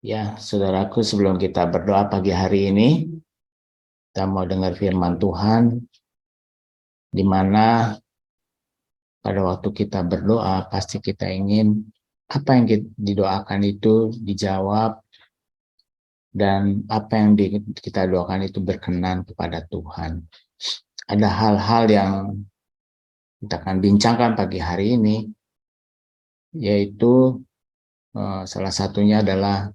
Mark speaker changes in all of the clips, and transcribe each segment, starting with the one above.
Speaker 1: Ya, saudaraku, sebelum kita berdoa pagi hari ini, kita mau dengar firman Tuhan, di mana pada waktu kita berdoa, pasti kita ingin apa yang didoakan itu dijawab, dan apa yang kita doakan itu berkenan kepada Tuhan. Ada hal-hal yang kita akan bincangkan pagi hari ini, yaitu salah satunya adalah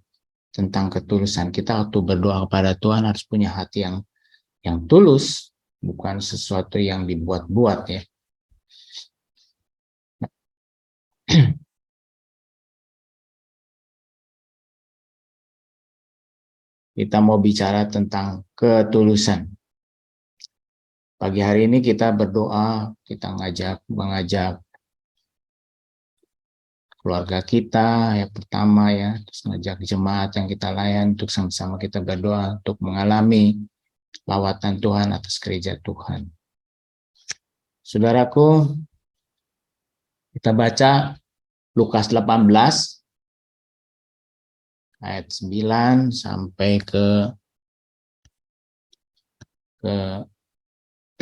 Speaker 1: tentang ketulusan. Kita waktu berdoa kepada Tuhan harus punya hati yang tulus, bukan sesuatu yang dibuat-buat ya. Kita mau bicara tentang ketulusan. Pagi hari ini kita berdoa, kita mengajak keluarga kita yang pertama ya, terus ngajak jemaat yang kita layan untuk sama-sama kita berdoa untuk mengalami lawatan Tuhan atas gereja Tuhan. Saudaraku, kita baca Lukas 18 ayat 9 sampai ke 14.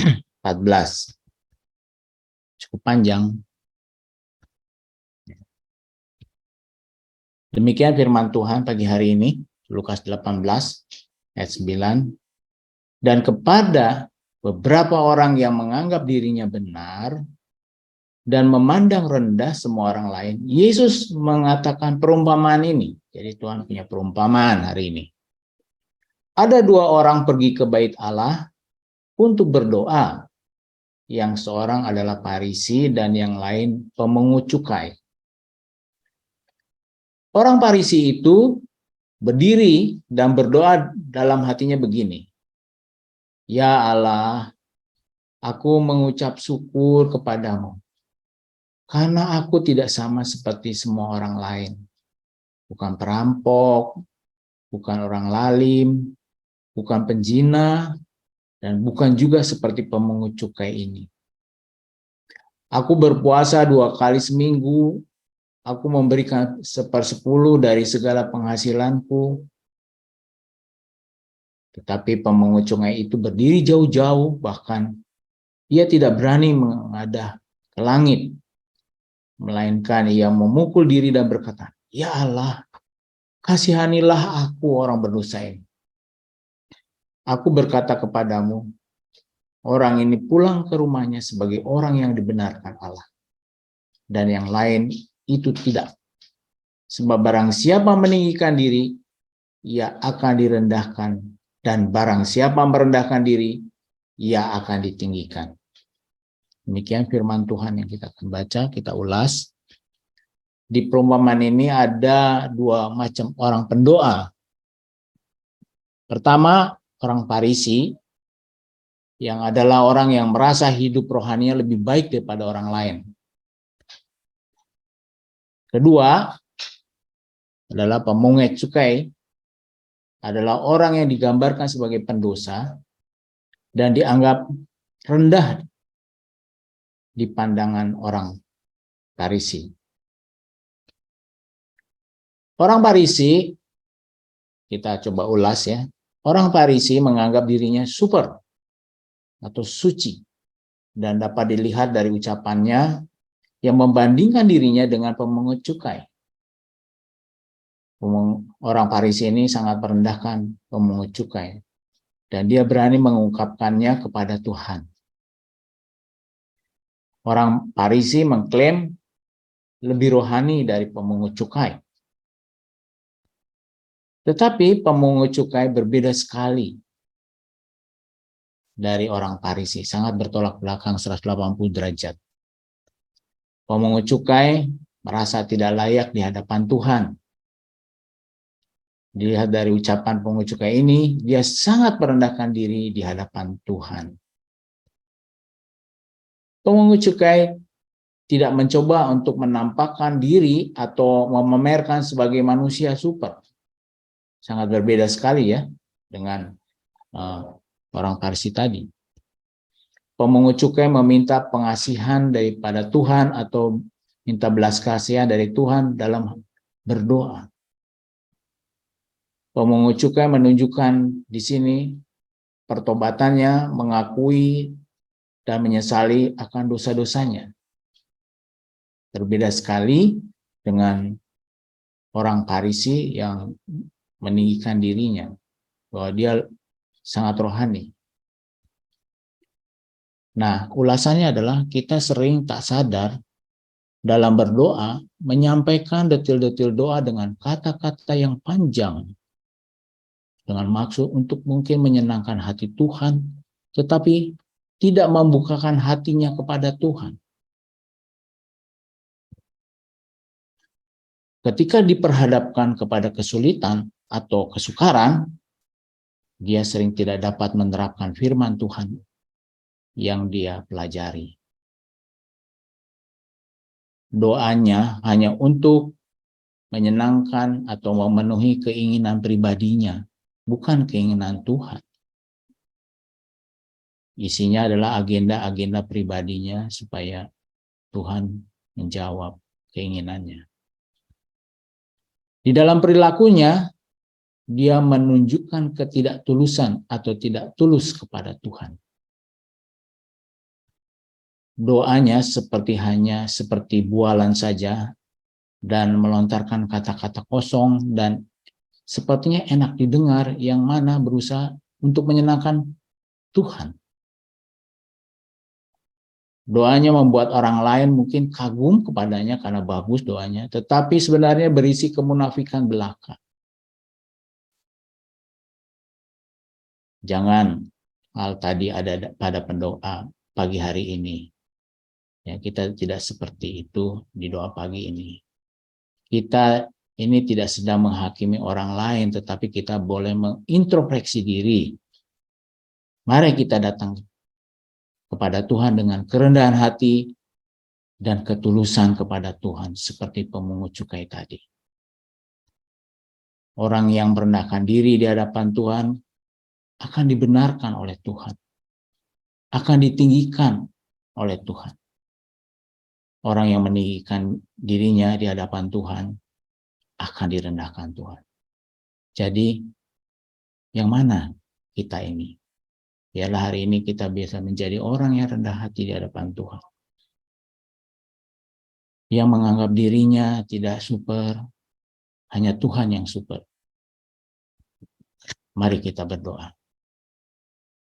Speaker 1: Cukup panjang. Demikian firman Tuhan pagi hari ini, Lukas 18 ayat 9. Dan kepada beberapa orang yang menganggap dirinya benar dan memandang rendah semua orang lain, Yesus mengatakan perumpamaan ini. Jadi Tuhan punya perumpamaan hari ini. Ada dua orang pergi ke bait Allah untuk berdoa. Yang seorang adalah Farisi dan yang lain pemungut cukai. Orang Farisi itu berdiri dan berdoa dalam hatinya begini. Ya Allah, aku mengucap syukur kepadamu, karena aku tidak sama seperti semua orang lain. Bukan perampok, bukan orang lalim, bukan penjina, dan bukan juga seperti pemungut cukai ini. Aku berpuasa 2 kali seminggu, aku memberikan 1/10 dari segala penghasilanku. Tetapi pemungut cukai itu berdiri jauh-jauh, bahkan ia tidak berani menghadap ke langit, melainkan ia memukul diri dan berkata, Ya Allah, kasihanilah aku orang berdosa ini. Aku berkata kepadamu, orang ini pulang ke rumahnya sebagai orang yang dibenarkan Allah. Dan yang lain itu tidak. Sebab barang siapa meninggikan diri, ia akan direndahkan. Dan barang siapa merendahkan diri, ia akan ditinggikan. Demikian firman Tuhan yang kita akan baca, kita ulas. Di perumpamaan ini ada dua macam orang pendoa. Pertama, orang Farisi, yang adalah orang yang merasa hidup rohaninya lebih baik daripada orang lain. Kedua, adalah pemungut cukai, adalah orang yang digambarkan sebagai pendosa dan dianggap rendah di pandangan orang Farisi. Orang Farisi, kita coba ulas ya, orang Farisi menganggap dirinya super atau suci dan dapat dilihat dari ucapannya yang membandingkan dirinya dengan pemungut cukai. Orang Farisi ini sangat merendahkan pemungut cukai dan dia berani mengungkapkannya kepada Tuhan. Orang Farisi mengklaim lebih rohani dari pemungut cukai. Tetapi pemungut cukai berbeda sekali dari orang Farisi, sangat bertolak belakang 180 derajat. Pemungut cukai merasa tidak layak di hadapan Tuhan. Dilihat dari ucapan pemungut cukai ini, dia sangat merendahkan diri di hadapan Tuhan. Pemungut cukai tidak mencoba untuk menampakkan diri atau memamerkan sebagai manusia super. Sangat berbeda sekali ya dengan orang Farisi tadi. Pemungut cukai meminta pengasihan daripada Tuhan atau minta belas kasihan dari Tuhan dalam berdoa. Pemungut cukai menunjukkan di sini pertobatannya, mengakui dan menyesali akan dosa-dosanya. Berbeda sekali dengan orang Farisi yang meninggikan dirinya, bahwa dia sangat rohani. Nah, ulasannya adalah kita sering tak sadar dalam berdoa menyampaikan detil-detil doa dengan kata-kata yang panjang dengan maksud untuk mungkin menyenangkan hati Tuhan, tetapi tidak membukakan hatinya kepada Tuhan. Ketika diperhadapkan kepada kesulitan atau kesukaran, dia sering tidak dapat menerapkan firman Tuhan yang dia pelajari. Doanya hanya untuk menyenangkan atau memenuhi keinginan pribadinya, bukan keinginan Tuhan. Isinya adalah agenda-agenda pribadinya supaya Tuhan menjawab keinginannya. Di dalam perilakunya, dia menunjukkan ketidaktulusan atau tidak tulus kepada Tuhan. Doanya hanya seperti bualan saja dan melontarkan kata-kata kosong dan sepertinya enak didengar yang mana berusaha untuk menyenangkan Tuhan. Doanya membuat orang lain mungkin kagum kepadanya karena bagus doanya, tetapi sebenarnya berisi kemunafikan belaka. Jangan hal tadi ada pada pendoa pagi hari ini. Ya, kita tidak seperti itu di doa pagi ini. Kita ini tidak sedang menghakimi orang lain, tetapi kita boleh mengintrospeksi diri. Mari kita datang kepada Tuhan dengan kerendahan hati dan ketulusan kepada Tuhan, seperti pemungut cukai tadi. Orang yang merendahkan diri di hadapan Tuhan akan dibenarkan oleh Tuhan, akan ditinggikan oleh Tuhan. Orang yang meninggikan dirinya di hadapan Tuhan akan direndahkan Tuhan. Jadi, yang mana kita ini? Biarlah hari ini kita bisa menjadi orang yang rendah hati di hadapan Tuhan. Yang menganggap dirinya tidak super, hanya Tuhan yang super. Mari kita berdoa.